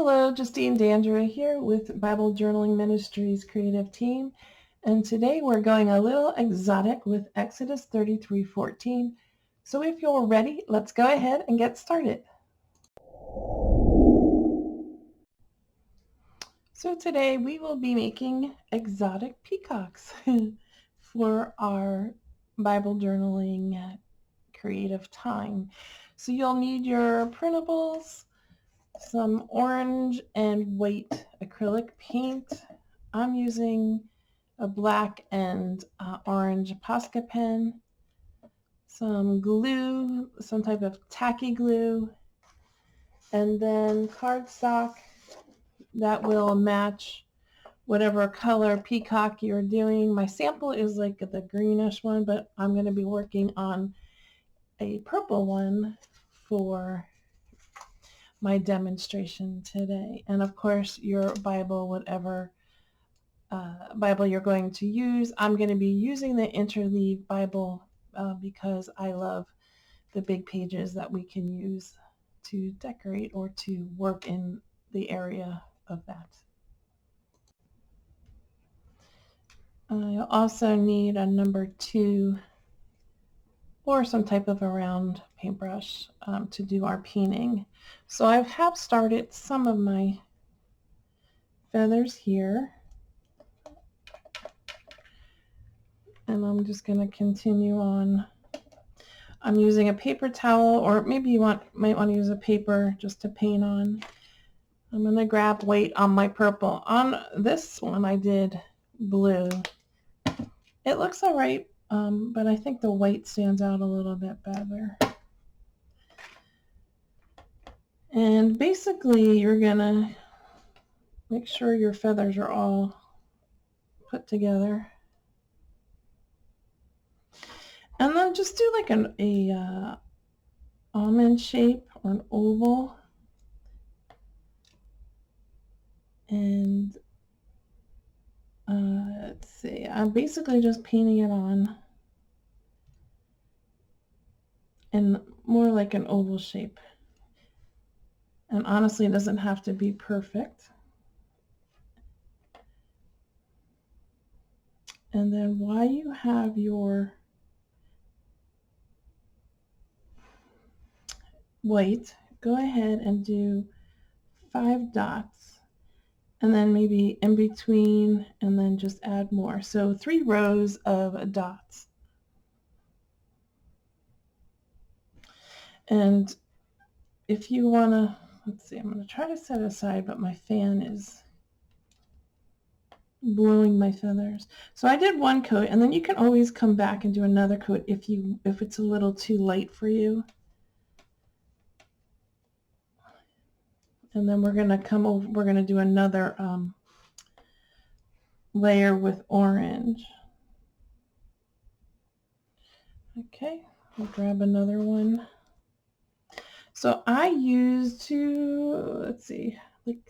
Hello, Justine Dandra here with Bible Journaling Ministries creative team, and today we're going a little exotic with Exodus 33:14. So if you're ready, let's go ahead and get started. So today we will be making exotic peacocks for our Bible journaling creative time. So you'll need your printables, some orange and white acrylic paint. I'm using a black and orange Posca pen, some glue, some type of tacky glue, and then cardstock that will match whatever color peacock you're doing. My sample is like the greenish one, but I'm going to be working on a purple one for my demonstration today. And of course, your Bible, whatever Bible you're going to use. I'm going to be using the Interleave Bible because I love the big pages that we can use to decorate or to work in the area of that. You'll also need a number 2 or some type of a round paintbrush to do our painting. So I have started some of my feathers here, and I'm just going to continue on. I'm using a paper towel, or maybe you might want to use a paper just to paint on. I'm going to grab white on my purple. On this one I did blue. It looks all right, but I think the white stands out a little bit better. And basically you're going to make sure your feathers are all put together. And then just do like a almond shape or an oval. And let's see, I'm basically just painting it on in more like an oval shape. And honestly, it doesn't have to be perfect. And then while you have your white, go ahead and do 5 dots. And then maybe in between, and then just add more. So 3 rows of dots. And if you want to, let's see, I'm going to try to set it aside, but my fan is blowing my feathers. So I did 1 coat, and then you can always come back and do another coat if it's a little too light for you. And then we're going to come over, we're going to do another layer with orange. Okay, I'll grab another one. So I used let's see, like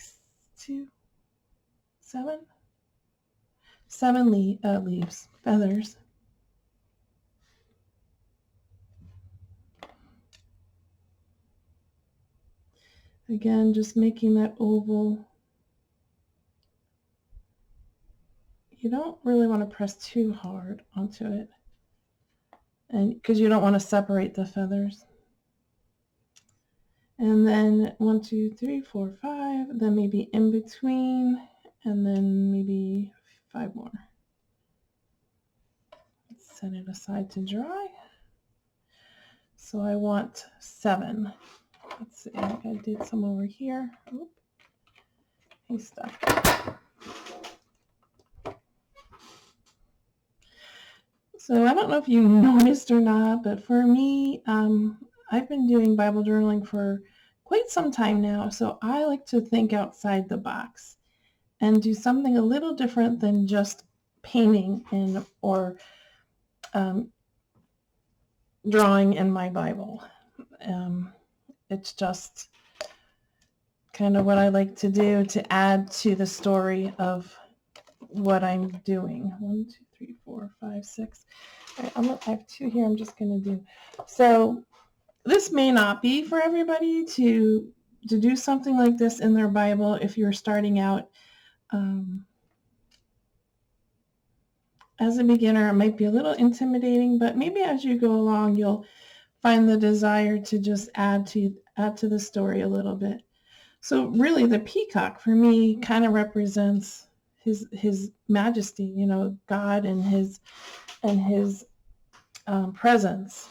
7 leaves, feathers. Again, just making that oval. You don't really want to press too hard onto it, and because you don't want to separate the feathers. And then 1, 2, 3, 4, 5, then maybe in between, and then maybe 5 more. Let's set it aside to dry. So I want 7. Let's see, I think I did some over here. Oop. Hey, stuff. So I don't know if you noticed or not, but for me, I've been doing Bible journaling for quite some time now, so I like to think outside the box and do something a little different than just painting or drawing in my Bible. It's just kind of what I like to do to add to the story of what I'm doing. 1, 2, 3, 4, 5, 6. All right, I have 2 here I'm just going to do. So this may not be for everybody to to do something like this in their Bible if you're starting out as a beginner. It might be a little intimidating, but maybe as you go along, you'll find the desire to just add to the story a little bit. So really, the peacock for me kind of represents his majesty, you know, God and his presence.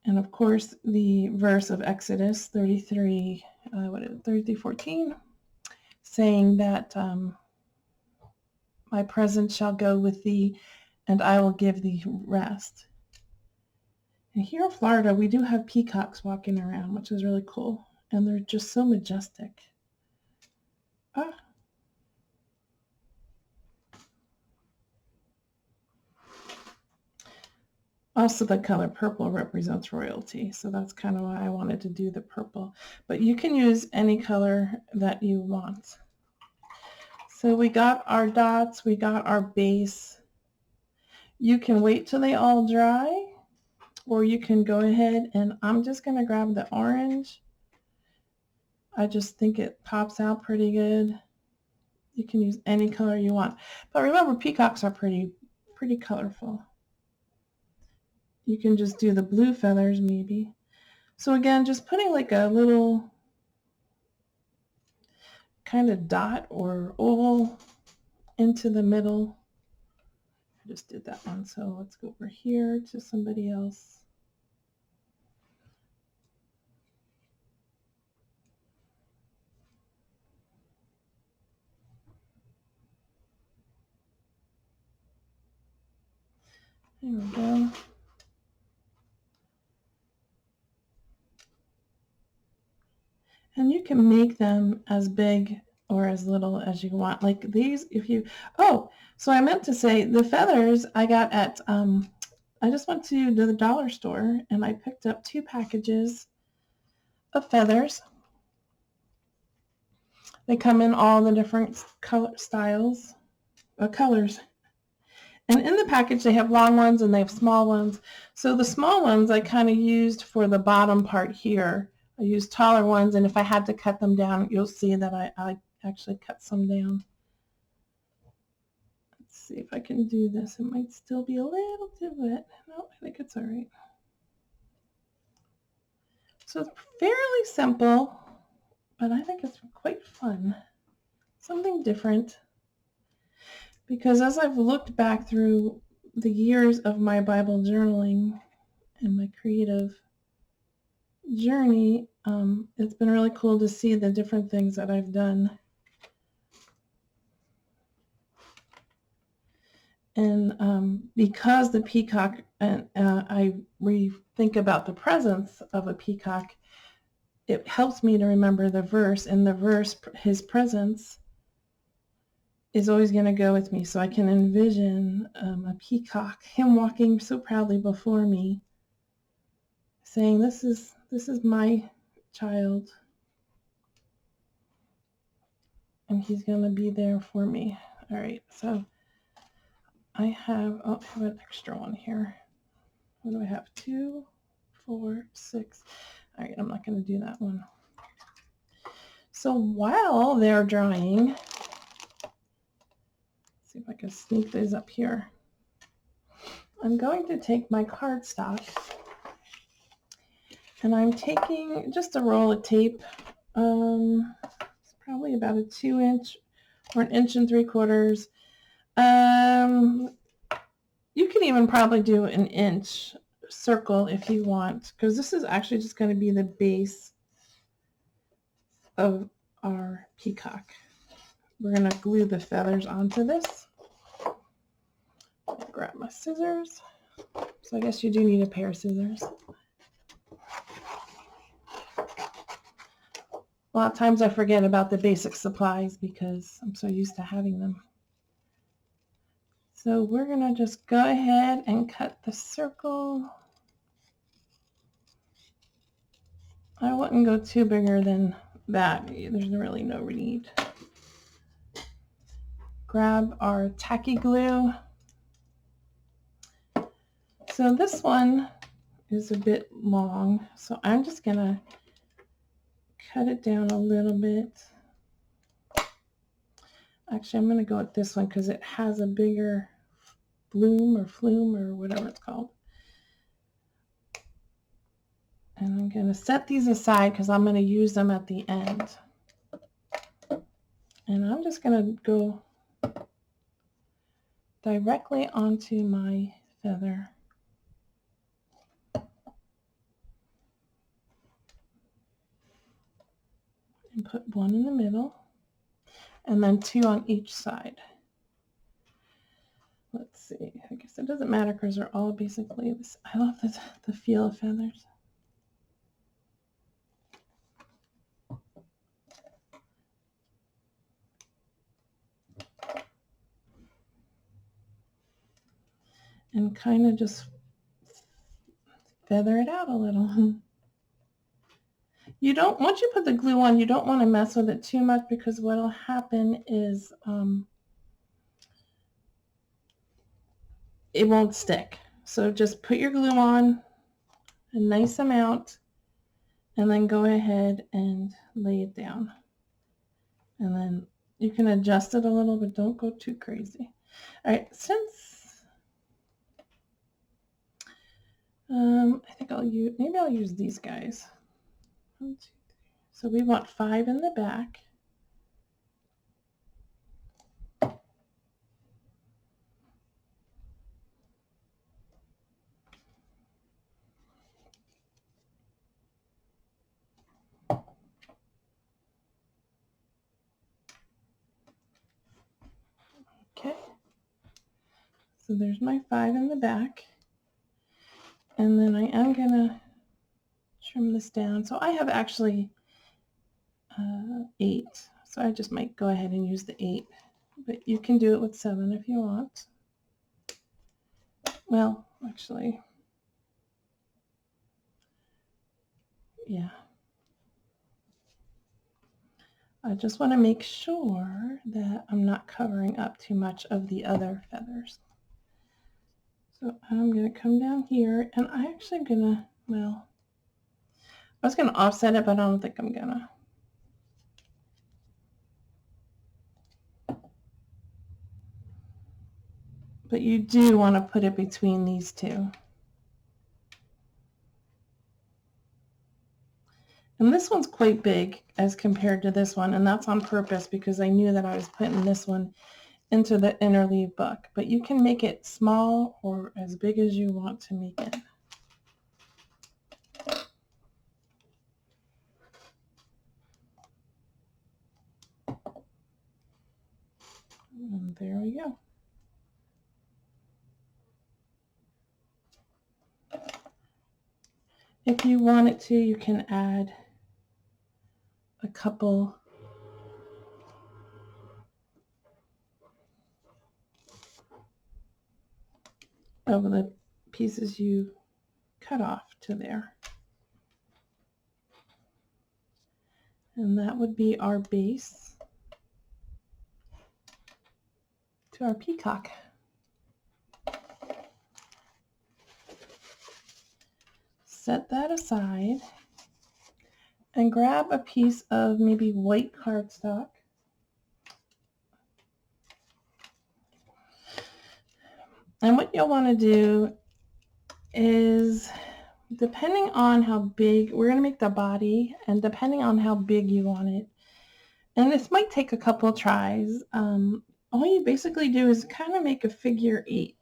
And of course, the verse of Exodus 33, 33:14, saying that my presence shall go with thee, and I will give thee rest. And here in Florida, we do have peacocks walking around, which is really cool. And they're just so majestic. Ah. Also, the color purple represents royalty, so that's kind of why I wanted to do the purple. But you can use any color that you want. So we got our dots, we got our base. You can wait till they all dry, or you can go ahead, and I'm just going to grab the orange. I just think it pops out pretty good. You can use any color you want. But remember, peacocks are pretty colorful. You can just do the blue feathers maybe. So again, just putting like a little kind of dot or oval into the middle. I just did that one, so let's go over here to somebody else. There we go. And you can make them as big or as little as you want. Like these, if you, oh, so I meant to say the feathers I got at, I just went to the dollar store and I picked up 2 packages of feathers. They come in all the different colors. And in the package, they have long ones and they have small ones. So the small ones I kind of used for the bottom part here. I used taller ones, and if I had to cut them down, you'll see that I actually cut some down. Let's see if I can do this. It might still be a little too wet. No, I think it's all right. So it's fairly simple, but I think it's quite fun. Something different. Because as I've looked back through the years of my Bible journaling and my creative journey, it's been really cool to see the different things that I've done. And because the peacock, I think about the presence of a peacock, it helps me to remember the verse, and the verse, his presence, is always going to go with me. So I can envision a peacock, him walking so proudly before me, saying, this is my child, and he's going to be there for me. All right, so I have an extra one here. What do I have? 2, 4, 6. All right, I'm not going to do that one. So while they're drying, let's see if I can sneak these up here. I'm going to take my cardstock, and I'm taking just a roll of tape. It's probably about a 2-inch or 1 3/4 inch. You can even probably do an inch circle if you want, because this is actually just going to be the base of our peacock. We're going to glue the feathers onto this. Grab my scissors. So I guess you do need a pair of scissors. A lot of times I forget about the basic supplies because I'm so used to having them. So we're going to just go ahead and cut the circle. I wouldn't go too bigger than that. There's really no need. Grab our tacky glue. So this one is a bit long, so I'm just going to cut it down a little bit. Actually, I'm going to go with this one because it has a bigger bloom or flume or whatever it's called. And I'm going to set these aside because I'm going to use them at the end. And I'm just going to go directly onto my feather. And put one in the middle. And then two on each side. Let's see. I guess it doesn't matter because they're all basically this. I love the feel of feathers. And kind of just feather it out a little. You don't, once you put the glue on, you don't want to mess with it too much because what will happen is it won't stick. So just put your glue on a nice amount and then go ahead and lay it down. And then you can adjust it a little, but don't go too crazy. All right, I think maybe I'll use these guys. 1, 2, 3. So we want 5 in the back. Okay. So there's my 5 in the back. And then I am going to trim this down. So I have actually 8. So I just might go ahead and use the 8. But you can do it with 7 if you want. Well, actually, yeah. I just want to make sure that I'm not covering up too much of the other feathers. So I'm going to come down here, and I'm actually going to, well, I was going to offset it, but I don't think I'm going to. But you do want to put it between these two. And this one's quite big as compared to this one, and that's on purpose because I knew that I was putting this one into the interleave book. But you can make it small or as big as you want to make it. And there we go. If you wanted to, you can add a couple of the pieces you cut off to there. And that would be our base to our peacock. Set that aside and grab a piece of maybe white cardstock. And what you'll want to do is, depending on how big, we're going to make the body, and depending on how big you want it, and this might take a couple of tries, all you basically do is kind of make a figure 8.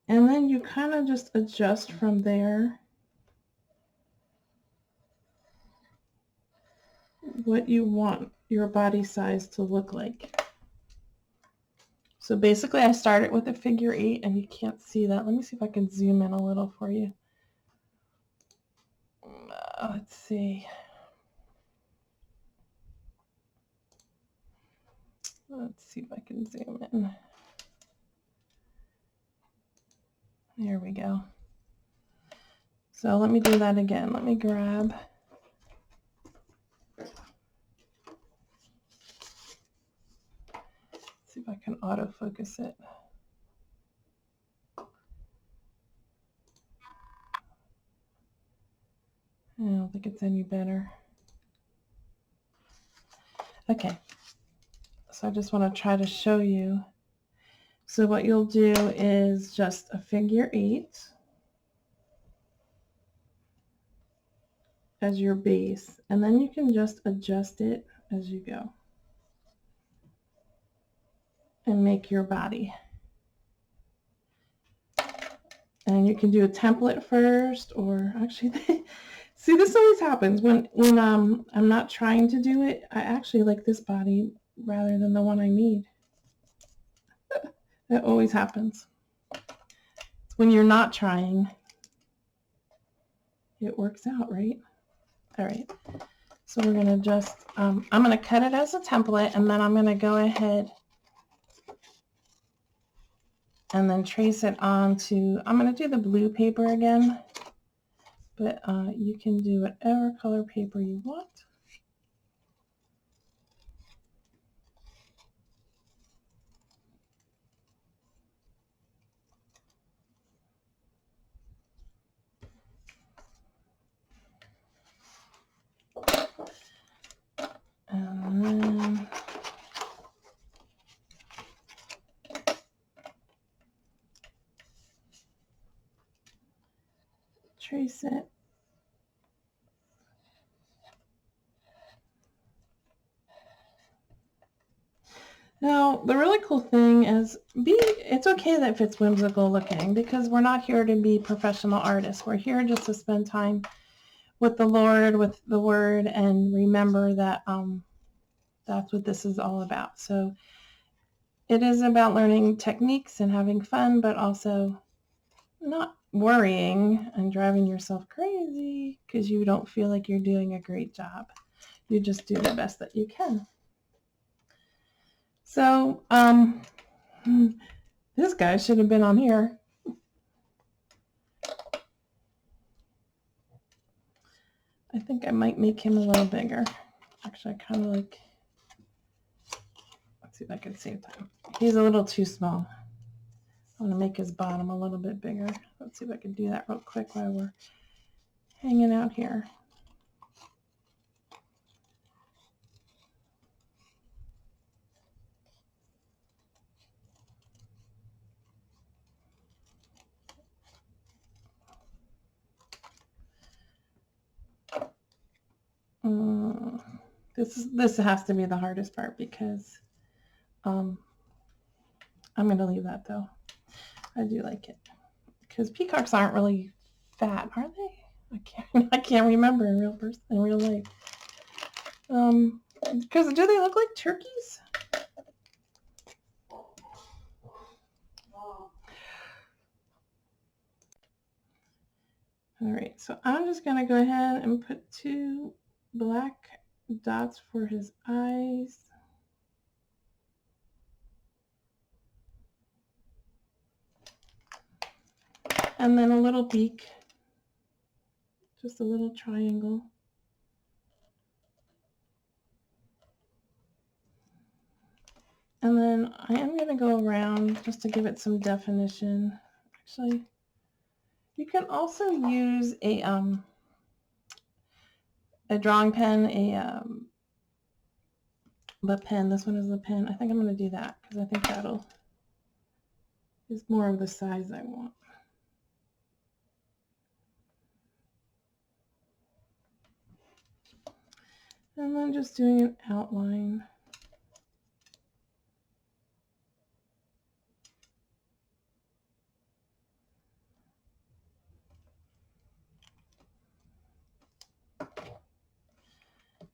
And then you kind of just adjust from there what you want your body size to look like. So basically I started with a figure 8 and you can't see that. Let me see if I can zoom in a little for you. Let's see. Let's see if I can zoom in. There we go. So let me do that again. Let me grab see if I can autofocus it. I don't think it's any better. Okay, so I just want to try to show you. So what you'll do is just a figure 8 as your base, and then you can just adjust it as you go and make your body. And you can do a template first, or actually see, this always happens when I'm not trying to do it. I actually like this body rather than the one I need. That always happens. When you're not trying, it works out, right? All right. So we're going to just, I'm going to cut it as a template, and then I'm going to go ahead and then trace it onto, I'm going to do the blue paper again, but you can do whatever color paper you want. And then trace it. Now, the really cool thing is, it's okay that if it's whimsical looking, because we're not here to be professional artists. We're here just to spend time with the Lord, with the Word, and remember that that's what this is all about. So it is about learning techniques and having fun, but also not worrying and driving yourself crazy because you don't feel like you're doing a great job. You just do the best that you can. So this guy should have been on here. I think I might make him a little bigger. Actually, I kind of like, let's see if I can save time. He's a little too small. I'm going to make his bottom a little bit bigger. Let's see if I can do that real quick while we're hanging out here. This has to be the hardest part because I'm going to leave that though. I do like it because peacocks aren't really fat, are they? I can't remember in real life. Because do they look like turkeys? All right, so I'm just going to go ahead and put 2 black dots for his eyes. And then a little beak, just a little triangle. And then I am going to go around just to give it some definition. Actually, you can also use a drawing pen, the pen. This one is the pen. I think I'm going to do that because I think that'll is more of the size I want. And then just doing an outline.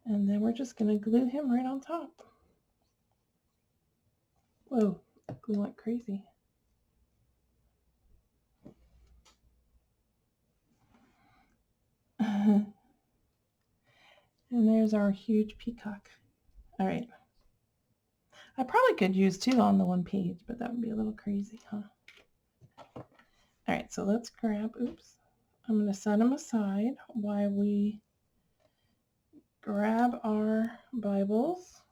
And then we're just going to glue him right on top. Whoa, glue went crazy. And there's our huge peacock. All right. I probably could use 2 on the one page, but that would be a little crazy, huh? All right, so let's grab, oops. I'm going to set them aside while we grab our Bibles.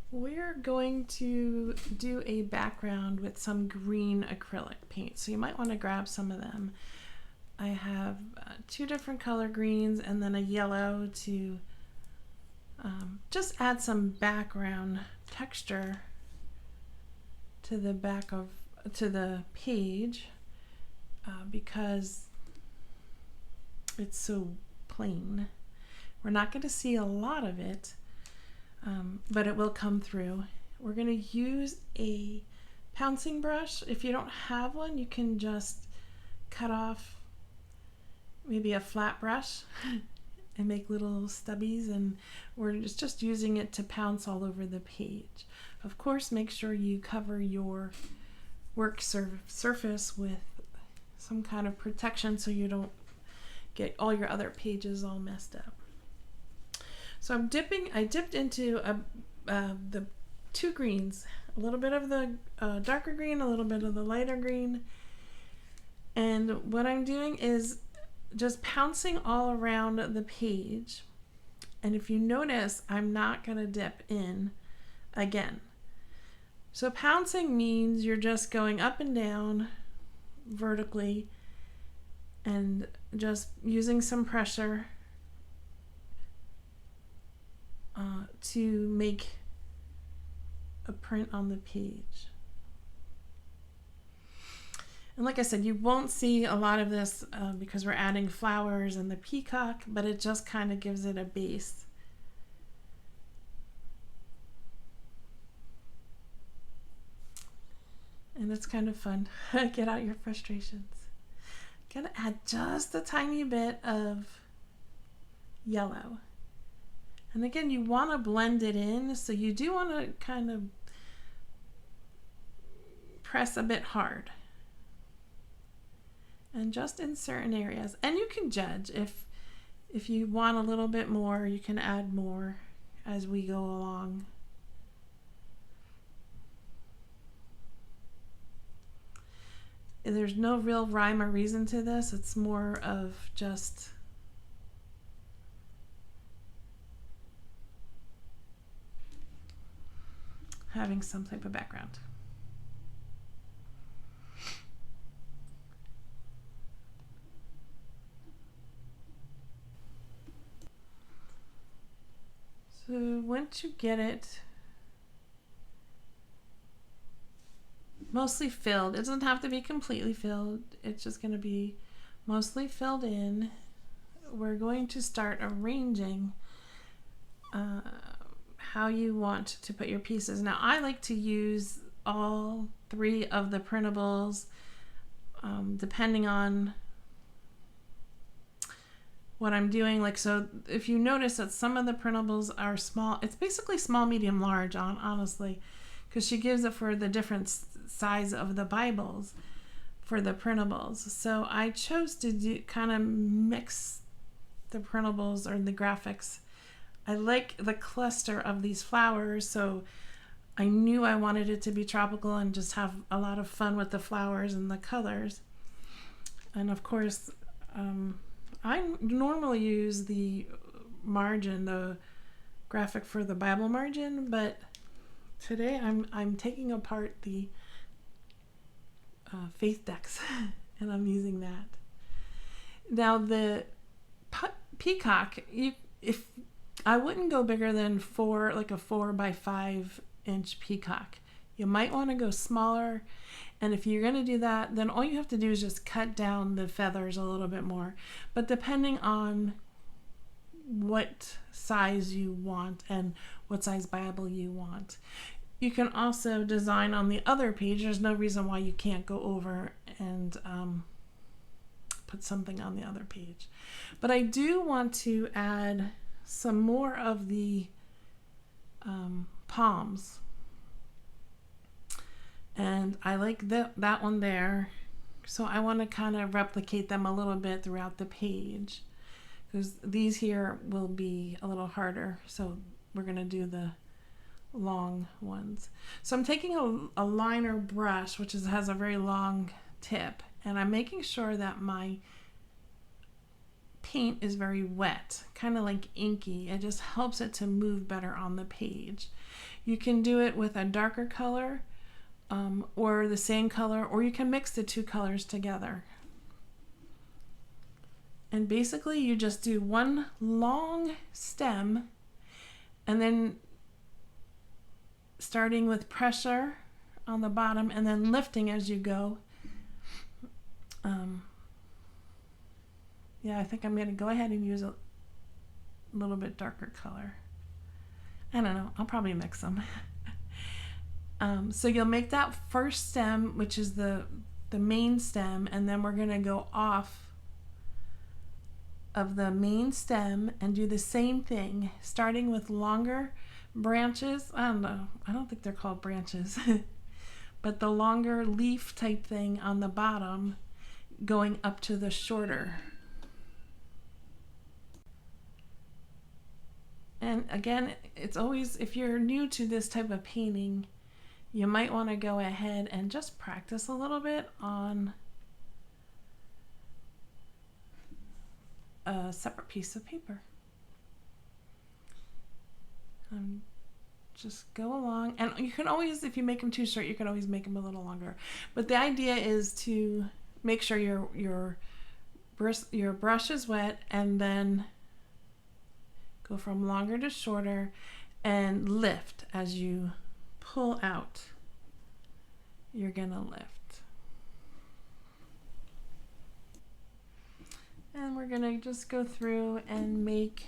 We're going to do a background with some green acrylic paint, so you might want to grab some of them. I have two different color greens and then a yellow to just add some background texture to the page because it's so plain. We're not going to see a lot of it, but it will come through. We're going to use a pouncing brush. If you don't have one, you can just cut off maybe a flat brush and make little stubbies, and we're just using it to pounce all over the page. Of course, make sure you cover your work surface with some kind of protection so you don't get all your other pages all messed up. So I dipped into the two greens, a little bit of the darker green, a little bit of the lighter green. And what I'm doing is just pouncing all around the page. And if you notice, I'm not going to dip in again. So pouncing means you're just going up and down vertically and just using some pressure to make a print on the page. And like I said, you won't see a lot of this because we're adding flowers and the peacock, but it just kind of gives it a base. And it's kind of fun. Get out your frustrations. Gonna add just a tiny bit of yellow. And again, you want to blend it in, so you do want to kind of press a bit hard. And just in certain areas. And you can judge if you want a little bit more, you can add more as we go along. There's no real rhyme or reason to this. It's more of just having some type of background. So once you get it mostly filled, it doesn't have to be completely filled, it's just going to be mostly filled in, we're going to start arranging how you want to put your pieces. Now I like to use all three of the printables depending on what I'm doing. Like, so if you notice that some of the printables are small, it's basically small, medium, large, honestly, because she gives it for the different size of the Bibles for the printables. So I chose to kind of mix the printables or the graphics. I like the cluster of these flowers, so I knew I wanted it to be tropical and just have a lot of fun with the flowers and the colors. And of course, I normally use the margin, the graphic for the Bible margin, but today I'm taking apart the faith decks and I'm using that. Now the peacock, if I wouldn't go bigger than like a 4 by 5 inch peacock. You might want to go smaller, and if you're going to do that, then all you have to do is just cut down the feathers a little bit more. But depending on what size you want and what size Bible you want, you can also design on the other page. There's no reason why you can't go over and put something on the other page. But I do want to add some more of the palms. And I like that one there. So I want to kind of replicate them a little bit throughout the page, because these here will be a little harder. So we're going to do the long ones. So I'm taking a liner brush, which has a very long tip, and I'm making sure that my paint is very wet, kind of like inky. It just helps it to move better on the page. You can do it with a darker color or the same color, or you can mix the two colors together. And basically you just do one long stem, and then starting with pressure on the bottom and then lifting as you go. Yeah, I think I'm going to go ahead and use a little bit darker color. I don't know, I'll probably mix them. So you'll make that first stem, which is the main stem, and then we're going to go off of the main stem and do the same thing, starting with longer branches. I don't know, I don't think they're called branches, but the longer leaf type thing on the bottom, going up to the shorter. And again, it's always, if you're new to this type of painting, you might want to go ahead and just practice a little bit on a separate piece of paper. Just go along, and you can always, if you make them too short, you can always make them a little longer. But the idea is to make sure your brush is wet, and then go from longer to shorter and lift as you pull out. You're gonna lift. And we're gonna just go through and make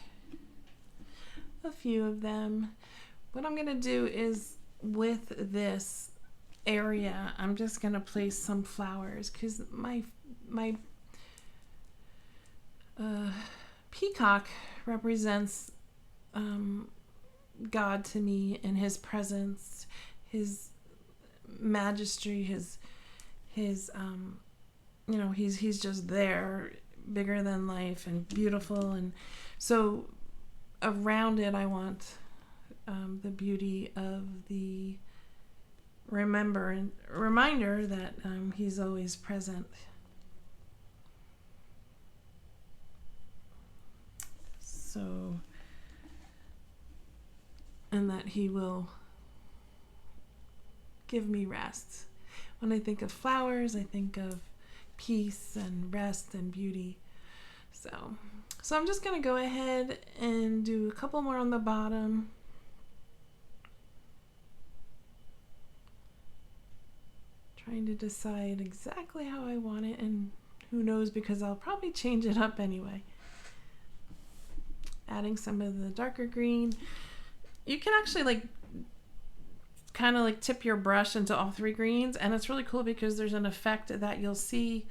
a few of them. What I'm gonna do is, with this area, I'm just gonna place some flowers, because my peacock represents God to me, and his presence, his majesty, his you know, he's just there, bigger than life and beautiful. And so around it I want the beauty of the reminder that he's always present. So, and that he will give me rest. When I think of flowers, I think of peace and rest and beauty. So I'm just going to go ahead and do a couple more on the bottom. Trying to decide exactly how I want it, and who knows, because I'll probably change it up anyway. Adding some of the darker green. You can actually kind of tip your brush into all three greens, and it's really cool because there's an effect that you'll see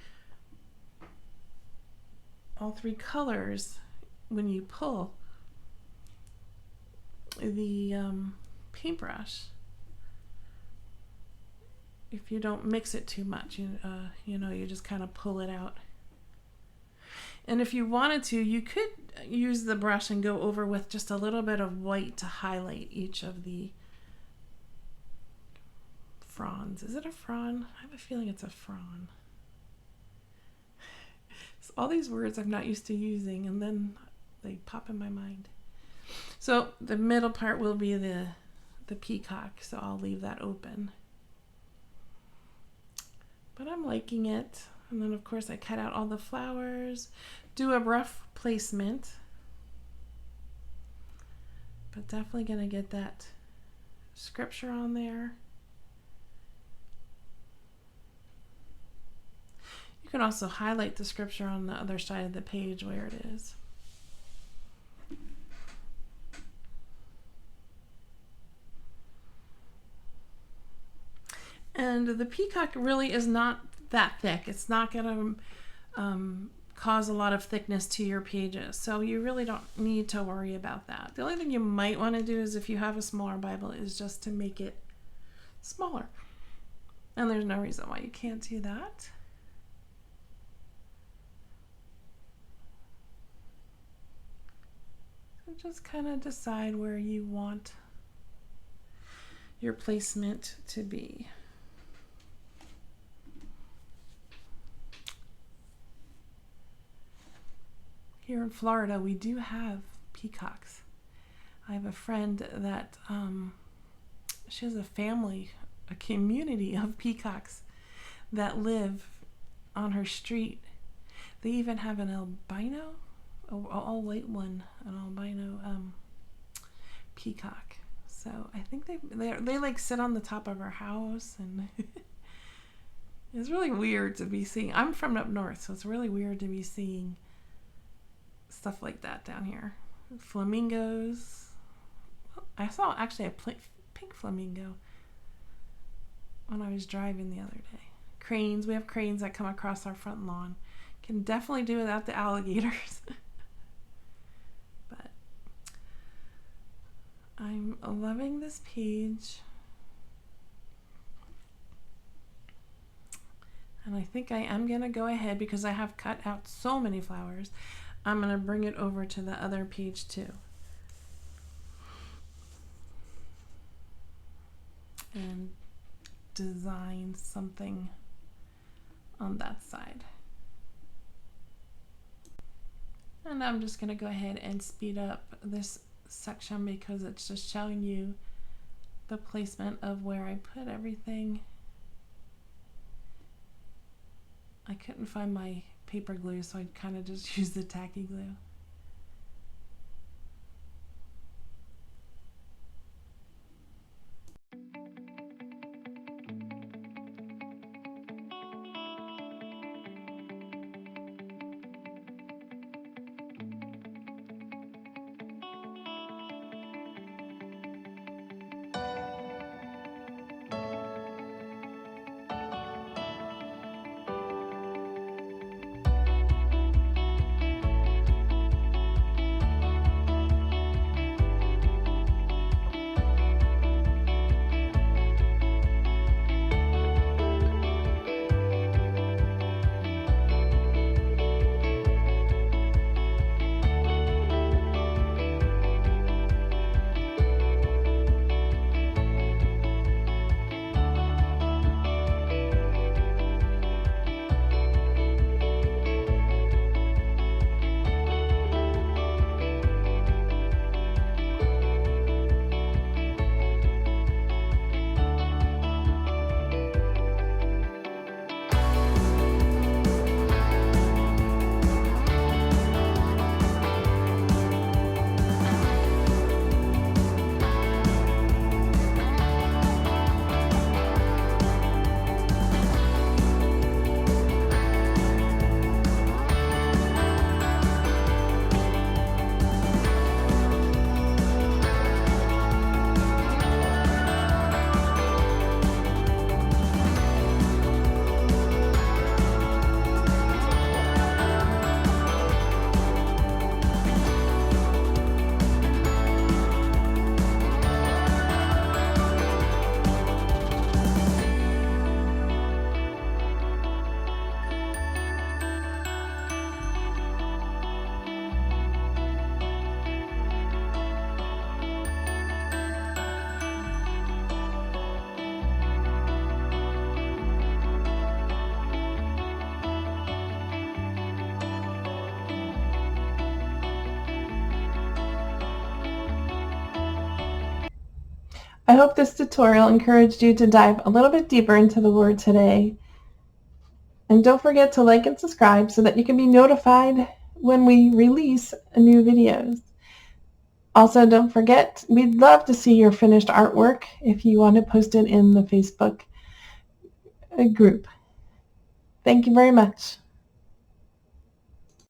all three colors when you pull the paintbrush. If you don't mix it too much, you know, you just kind of pull it out. And if you wanted to, you could use the brush and go over with just a little bit of white to highlight each of the fronds. Is it a frond? I have a feeling it's a frond. So all these words I'm not used to using, and then they pop in my mind. So the middle part will be the peacock, so I'll leave that open. But I'm liking it. And then of course I cut out all the flowers, do a rough placement, but definitely gonna get that scripture on there. You can also highlight the scripture on the other side of the page where it is. And the peacock really is not that thick. It's not going to cause a lot of thickness to your pages, so you really don't need to worry about that. The only thing you might want to do is, if you have a smaller Bible, is just to make it smaller, and there's no reason why you can't do that. So just kind of decide where you want your placement to be. Here in Florida, we do have peacocks. I have a friend that she has a family, a community of peacocks that live on her street. They even have an albino, all white one, an albino peacock. So I think they like sit on the top of our house, and it's really weird to be seeing. I'm from up north, so it's really weird to be seeing stuff like that down here. Flamingos. I saw actually a pink flamingo when I was driving the other day. Cranes. We have cranes that come across our front lawn. Can definitely do without the alligators. But I'm loving this page. And I think I am going to go ahead, because I have cut out so many flowers, I'm going to bring it over to the other page too. And design something on that side. And I'm just going to go ahead and speed up this section, because it's just showing you the placement of where I put everything. I couldn't find my paper glue, so I kind of just used the tacky glue. I hope this tutorial encouraged you to dive a little bit deeper into the Word today. And don't forget to like and subscribe so that you can be notified when we release new videos. Also, don't forget, we'd love to see your finished artwork if you want to post it in the Facebook group. Thank you very much.